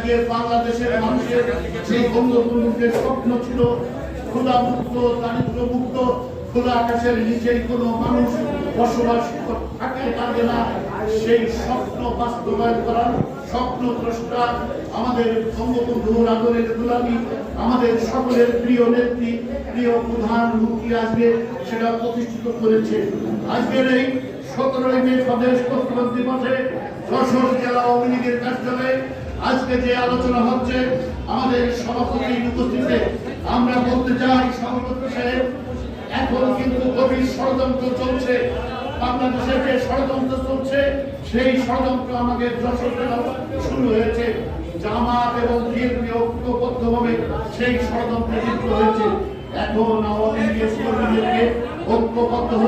আজকে বাংলাদেশের মানুষের সেই বঙ্গবন্ধুর স্বপ্ন ছিল খোলা মুক্ত, দারিদ্র মুক্ত, খোলা আকাশের নিচেই কোনো মানুষ বসবাস থাকতে পারবে না। সেই স্বপ্ন বাস্তবায়ন করার স্বপ্ন দ্রষ্টা আমাদের বঙ্গবন্ধুর আদরের গোলামী, আমাদের সকলের প্রিয় নেত্রী, প্রিয় প্রধানমন্ত্রী আজকে সেটা প্রতিষ্ঠিত করেছে। আজকের এই 17 মে স্বদেশ প্রস্তাব দিবসে যশোর জেলা আওয়ামী লীগের কার্যালয়ে আজকে যে আলোচনা হচ্ছে, আমাদের সভাপতির উপস্থিতিতে আমরা বলতে চাই, সভাপতি সাহেব, এখন কিন্তু গভীর ষড়যন্ত্র চলছে। বাংলাদেশের যে ষড়যন্ত্র চলছে, সেই ষড়যন্ত্র আমাদের যশোর জেলায় শুরু হয়েছে। জামাত এবং বিএনপি ঐক্যবদ্ধভাবে সেই ষড়যন্ত্রে লিপ্ত হয়েছে। এখন আওয়ামী লীগের কর্মীদেরকে ঐক্যবদ্ধ